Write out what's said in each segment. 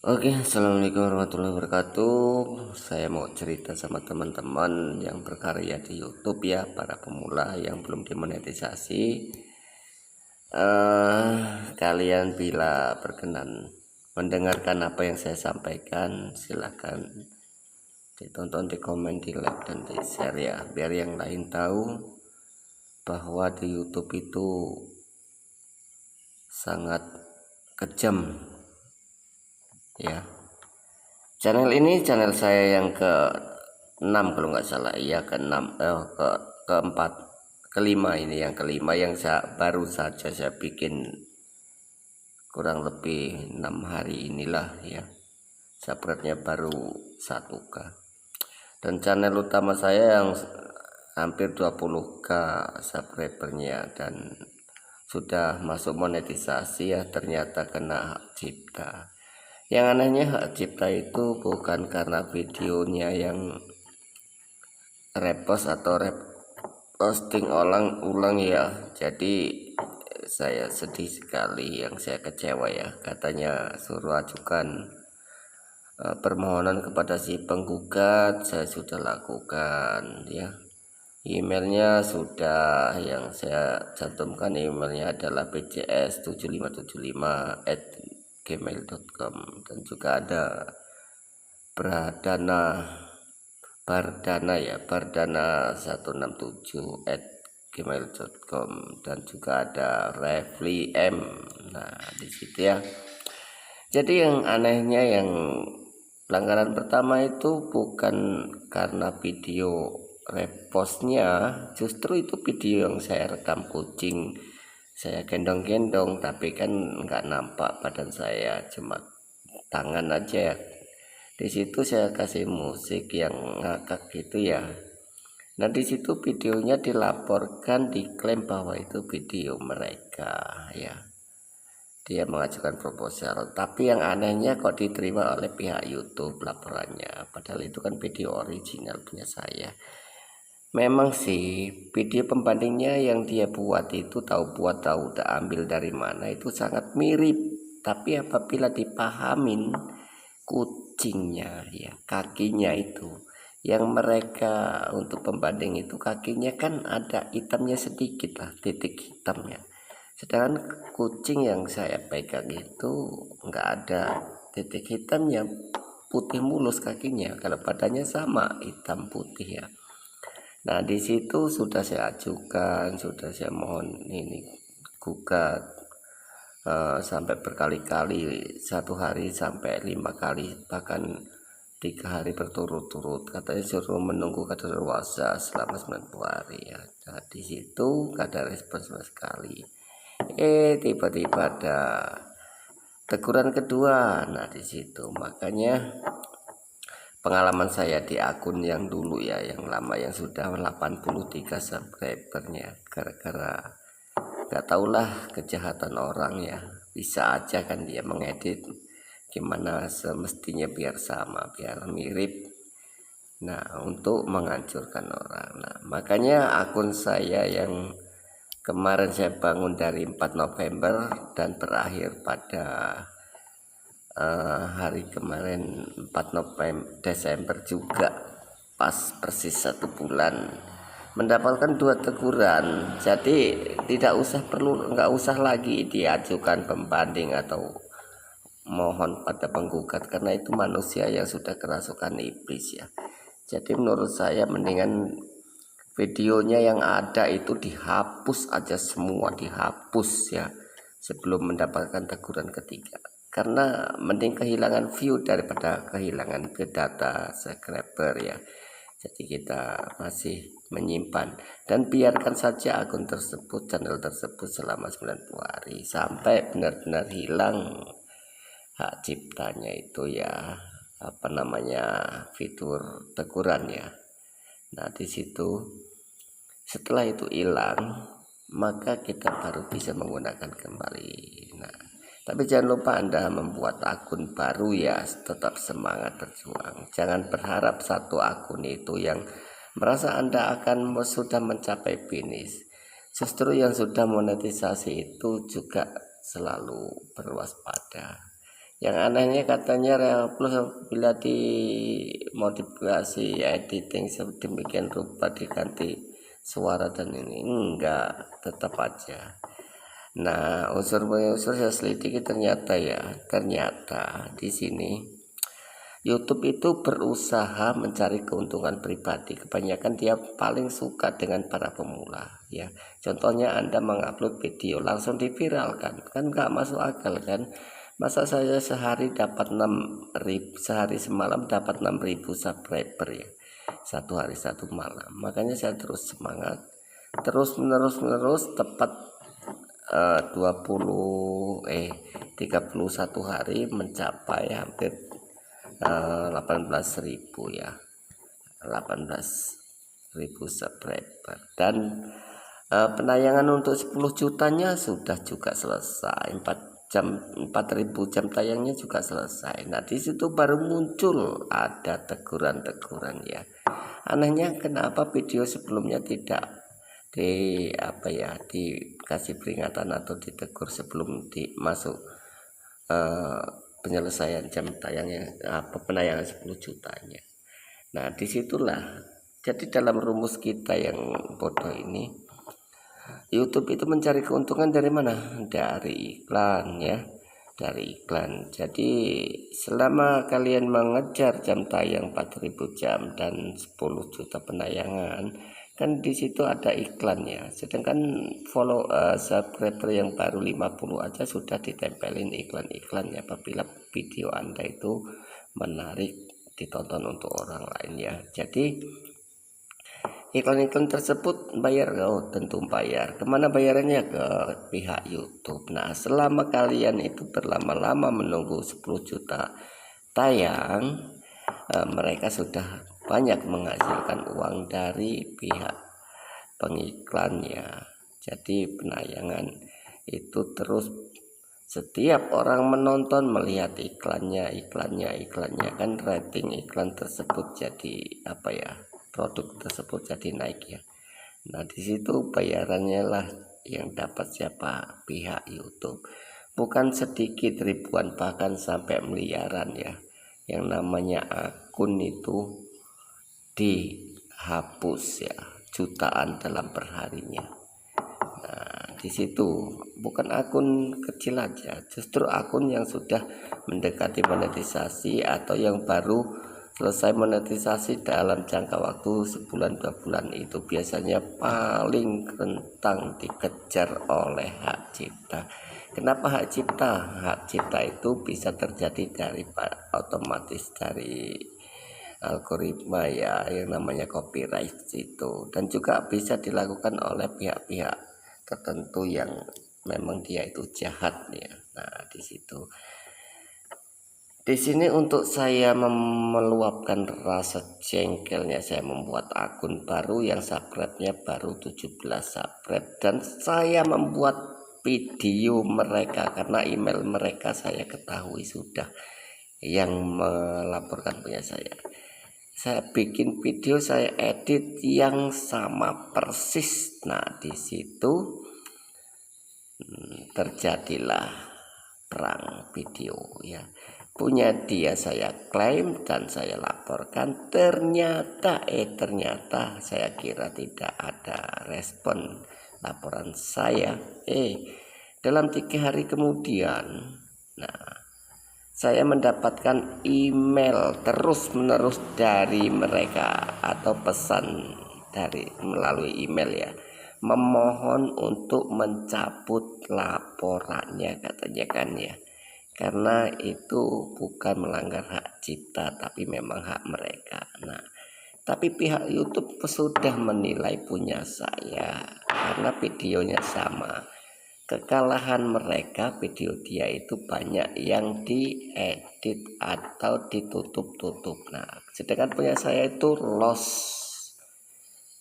Oke, assalamualaikum warahmatullahi wabarakatuh. Saya mau cerita sama teman-teman yang berkarya di YouTube ya, para pemula yang belum dimonetisasi. Kalian bila berkenan mendengarkan apa yang saya sampaikan, silahkan ditonton, di komen, di like, dan di share ya, biar yang lain tahu bahwa di YouTube itu sangat kejam ya. Channel ini channel saya yang ke-6 kalau nggak salah, iya ke-6, keempat, kelima, ini yang kelima yang baru saja saya bikin kurang lebih 6 hari inilah ya. Subscribe-nya baru 1k, dan channel utama saya yang hampir 20k subscribernya dan sudah masuk monetisasi ya, ternyata kena hak cipta. Yang anehnya, hak cipta itu bukan karena videonya yang repost atau reposting ulang ya. Jadi saya sedih sekali, yang saya kecewa ya. Katanya suruh ajukan permohonan kepada si penggugat, saya sudah lakukan ya. Emailnya sudah, yang saya cantumkan emailnya adalah bcs7575@gmail.com, dan juga ada Bardana bardana167@gmail.com, dan juga ada Refli M. Nah, di situ ya. Jadi yang anehnya, yang pelanggaran pertama itu bukan karena video repostnya, justru itu video yang saya rekam kucing saya gendong-gendong, tapi kan nggak nampak badan saya, cuma tangan aja. Di situ saya kasih musik yang ngakak gitu ya. Nah, di situ videonya dilaporkan, diklaim bahwa itu video mereka ya. Dia mengajukan proposal, tapi yang anehnya kok diterima oleh pihak YouTube laporannya, padahal itu kan video original punya saya. Memang sih video pembandingnya yang dia buat itu, tahu udah ambil dari mana, itu sangat mirip. Tapi apabila dipahamin, kucingnya ya, kakinya itu yang mereka untuk pembanding itu, kakinya kan ada hitamnya sedikit lah, titik hitamnya. Sedangkan kucing yang saya pegang itu nggak ada titik hitamnya, putih mulus kakinya, kalau badannya sama hitam putih ya. Nah, di situ sudah saya ajukan, sudah saya mohon ini gugat, sampai berkali-kali, 1 hari sampai 5 kali, bahkan 3 hari berturut-turut. Katanya suruh menunggu kadaluarsa selama 90 hari ya. Nah, di situ gak ada respon sama sekali. Tiba-tiba ada teguran kedua. Nah, di situ makanya pengalaman saya di akun yang dulu ya, yang lama, yang sudah 83 subscribernya, gara-gara gak tahulah kejahatan orang ya, bisa aja kan dia mengedit gimana semestinya biar sama, biar mirip, nah untuk menghancurkan orang. Nah, makanya akun saya yang kemarin saya bangun dari 4 November dan berakhir pada hari kemarin 4 Desember juga, pas persis 1 bulan, mendapatkan 2 teguran. Jadi nggak usah lagi diajukan pembanding atau mohon pada penggugat, karena itu manusia yang sudah kerasukan iblis ya. Jadi menurut saya mendingan videonya yang ada itu dihapus aja semua, dihapus ya, sebelum mendapatkan teguran ketiga, karena mending kehilangan view daripada kehilangan ke data subscriber ya. Jadi kita masih menyimpan dan biarkan saja akun tersebut, channel tersebut selama 90 hari sampai benar-benar hilang hak ciptanya itu ya, apa namanya, fitur teguran ya. Nah, di situ setelah itu hilang, maka kita baru bisa menggunakan kembali. Nah, tapi jangan lupa Anda membuat akun baru ya, tetap semangat berjuang. Jangan berharap satu akun itu yang merasa Anda akan sudah mencapai finish. Justru yang sudah monetisasi itu juga selalu berwaspada. Yang anehnya katanya Reaplus apabila dimodifikasi editing sedemikian rupa diganti suara dan ini enggak, tetap aja. Nah, unsur-unsur saya selidiki ternyata di sini YouTube itu berusaha mencari keuntungan pribadi. Kebanyakan dia paling suka dengan para pemula ya. Contohnya Anda mengupload video langsung diviralkan, kan nggak masuk akal kan. Masa saya sehari dapat 6.000, sehari semalam dapat 6.000 subscriber ya. Satu hari satu malam. Makanya saya terus semangat, terus menerus tepat 31 hari mencapai hampir 18.000 ya, 18.000 subscriber. Dan penayangan untuk 10 jutanya sudah juga selesai, 4.000 jam tayangnya juga selesai. Nah di situ baru muncul ada teguran-teguran ya. Anehnya kenapa video sebelumnya tidak dikasih peringatan atau ditegur sebelum masuk penyelesaian jam tayangnya, penayangan 10 jutanya. Nah disitulah, jadi dalam rumus kita yang bodoh ini, YouTube itu mencari keuntungan dari mana? Dari iklan ya, dari iklan. Jadi selama kalian mengejar jam tayang 4.000 jam dan 10 juta penayangan, kan di situ ada iklan ya. Sedangkan subscriber yang baru 50 aja sudah ditempelin iklan-iklannya apabila video Anda itu menarik ditonton untuk orang lain ya. Jadi iklan-iklan tersebut bayar, tentu bayar. Kemana bayarannya? Ke pihak YouTube. Nah selama kalian itu berlama-lama menunggu 10 juta tayang, mereka sudah banyak menghasilkan uang dari pihak pengiklannya. Jadi penayangan itu terus, setiap orang menonton melihat iklannya kan, rating iklan tersebut jadi produk tersebut jadi naik ya. Nah di situ bayarannya lah yang dapat siapa? Pihak YouTube. Bukan sedikit, ribuan bahkan sampai miliaran ya. Yang namanya akun itu dihapus ya, jutaan dalam perharinya. Nah di situ bukan akun kecil aja, justru akun yang sudah mendekati monetisasi atau yang baru selesai monetisasi dalam jangka waktu sebulan 2 bulan itu biasanya paling rentang dikejar oleh hak cipta. Kenapa hak cipta? Hak cipta itu bisa terjadi dari otomatis dari algoritma ya, yang namanya copyright itu, dan juga bisa dilakukan oleh pihak-pihak tertentu yang memang dia itu jahat ya. Nah di sini untuk saya meluapkan rasa jengkelnya, saya membuat akun baru yang subscribe-nya baru 17 subscribe, dan saya membuat video mereka karena email mereka saya ketahui sudah, yang melaporkan punya saya bikin video, saya edit yang sama persis. Nah di situ terjadilah perang video ya. Punya dia saya klaim dan saya laporkan, ternyata saya kira tidak ada respon laporan saya. Dalam 3 hari kemudian, nah saya mendapatkan email terus menerus dari mereka, atau pesan melalui email ya, memohon untuk mencabut laporannya katanya kan ya, karena itu bukan melanggar hak cipta tapi memang hak mereka. Nah tapi pihak YouTube sudah menilai punya saya karena videonya sama. Kekalahan mereka, video dia itu banyak yang diedit atau ditutup-tutup. Nah sedangkan punya saya itu loss,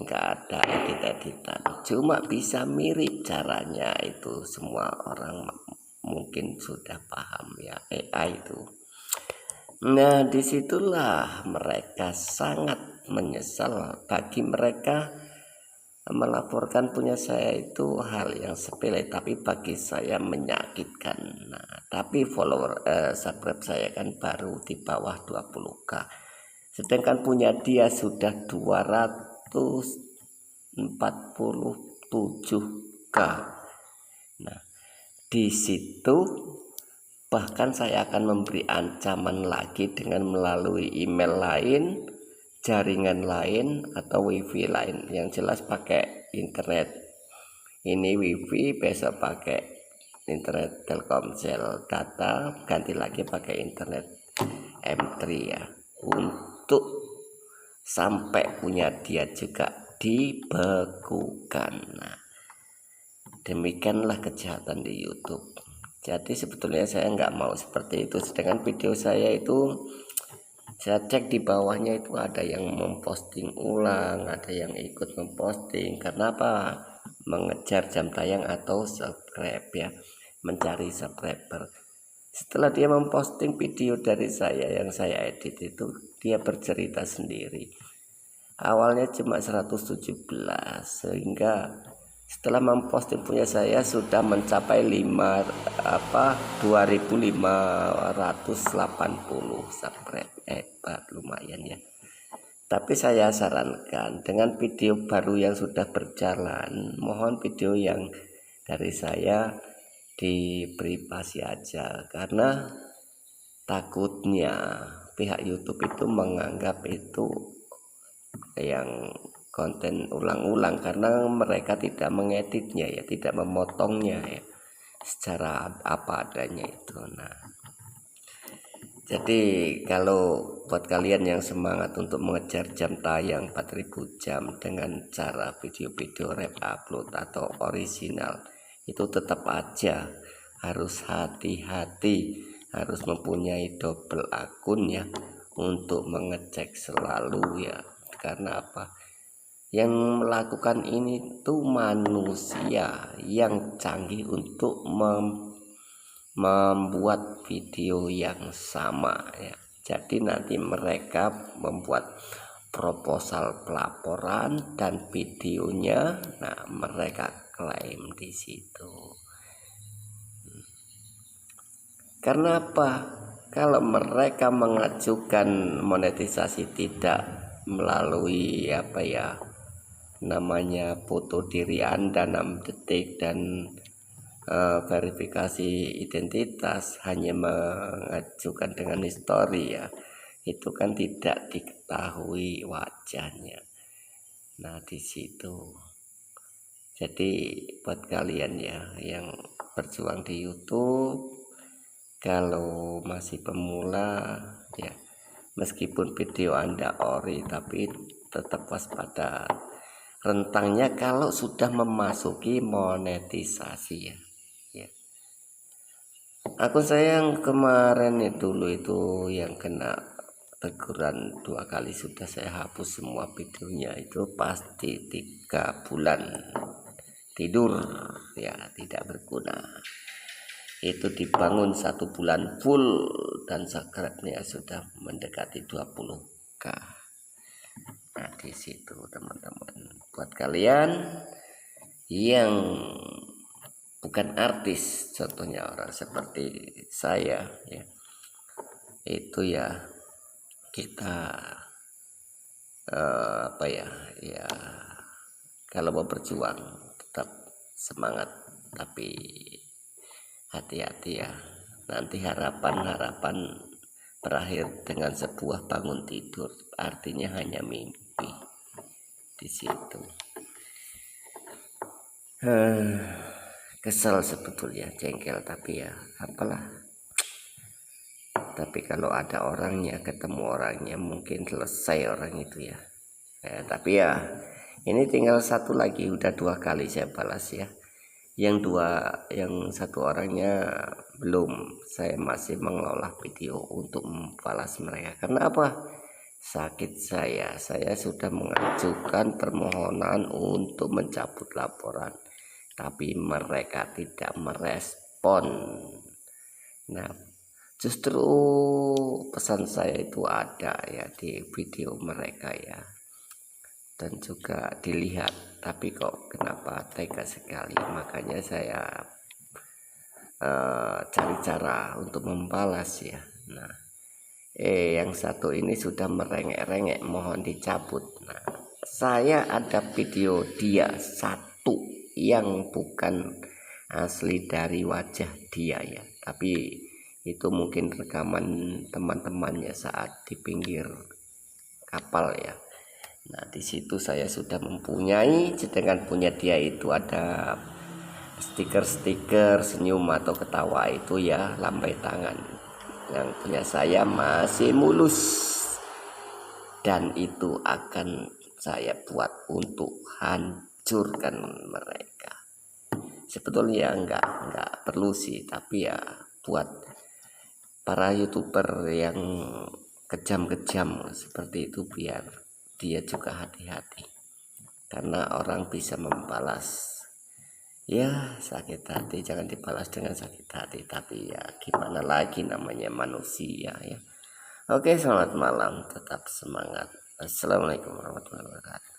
nggak ada edit-editan, cuma bisa mirip caranya. Itu semua orang mungkin sudah paham ya, AI itu. Nah disitulah mereka sangat menyesal. Bagi mereka melaporkan punya saya itu hal yang sepele, tapi bagi saya menyakitkan. Nah, tapi subscribe saya kan baru di bawah 20k, sedangkan punya dia sudah 247k. Nah, di situ bahkan saya akan memberi ancaman lagi dengan melalui email lain, jaringan lain, atau wifi lain. Yang jelas pakai internet. Ini wifi, besok pakai internet Telkomsel data, ganti lagi pakai internet M3 ya, untuk sampai punya dia juga dibekukan. Nah, demikianlah kejahatan di YouTube. Jadi sebetulnya saya nggak mau seperti itu. Sedangkan video saya itu saya cek di bawahnya itu ada yang memposting ulang, ada yang ikut memposting. Karena apa? Mengejar jam tayang atau subscribe ya, mencari subscriber. Setelah dia memposting video dari saya yang saya edit itu, dia bercerita sendiri. Awalnya cuma 117, sehingga setelah memposting punya saya sudah mencapai 2580 subscribe. Hebat, lumayan ya. Tapi saya sarankan dengan video baru yang sudah berjalan, mohon video yang dari saya di privasi aja, karena takutnya pihak YouTube itu menganggap itu yang konten ulang-ulang, karena mereka tidak mengeditnya ya, tidak memotongnya ya secara apa adanya itu. Nah, jadi kalau buat kalian yang semangat untuk mengejar jam tayang 4000 jam dengan cara video-video rap upload atau original, itu tetap aja harus hati-hati, harus mempunyai double akun ya, untuk mengecek selalu ya. Karena apa? Yang melakukan ini tuh manusia yang canggih untuk membuat video yang sama ya. Jadi nanti mereka membuat proposal pelaporan dan videonya, nah mereka klaim di situ. Karena apa? Kalau mereka mengajukan monetisasi tidak melalui apa ya namanya foto diri Anda 6 detik dan verifikasi identitas, hanya mengajukan dengan histori ya, itu kan tidak diketahui wajahnya. Nah di situ. Jadi buat kalian ya yang berjuang di YouTube, kalau masih pemula ya, meskipun video Anda ori, tapi tetap waspada rentangnya kalau sudah memasuki monetisasi ya. Akun saya yang kemarin dulu itu yang kena teguran 2 kali sudah saya hapus semua videonya, itu pasti 3 bulan tidur ya, tidak berguna. Itu dibangun 1 bulan full dan subscribe-nya sudah mendekati 20k. Nah di situ teman-teman, buat kalian yang bukan artis, contohnya orang seperti saya ya, itu ya kita apa ya kalau mau berjuang tetap semangat, tapi hati-hati ya, nanti harapan berakhir dengan sebuah bangun tidur, artinya hanya mimpi di situ. Kesel sebetulnya, jengkel, tapi ya apalah. Tapi kalau ada orangnya, ketemu orangnya, mungkin selesai orang itu ya. Tapi ya ini tinggal satu lagi, udah 2 kali saya balas ya. Yang satu orangnya belum, saya masih mengolah video untuk membalas mereka. Karena apa? Sakit saya sudah mengajukan permohonan untuk mencabut laporan, tapi mereka tidak merespon. Nah justru pesan saya itu ada ya di video mereka ya, dan juga dilihat tapi kok kenapa tega sekali. Makanya saya cari cara untuk membalas ya. Nah, yang satu ini sudah merengek-rengek mohon dicabut. Nah, saya ada video dia satu yang bukan asli dari wajah dia ya, tapi itu mungkin rekaman teman-temannya saat di pinggir kapal ya. Nah, di situ saya sudah mempunyai, sedangkan punya dia itu ada stiker-stiker senyum atau ketawa itu ya, lambai tangan. Yang punya saya masih mulus, dan itu akan saya buat untuk hancurkan mereka. Sebetulnya enggak perlu sih, tapi ya buat para YouTuber yang kejam-kejam seperti itu biar dia juga hati-hati, karena orang bisa membalas ya sakit hati, jangan dibalas dengan sakit hati, tapi ya gimana lagi, namanya manusia ya. Oke, selamat malam, tetap semangat. Assalamualaikum warahmatullahi wabarakatuh.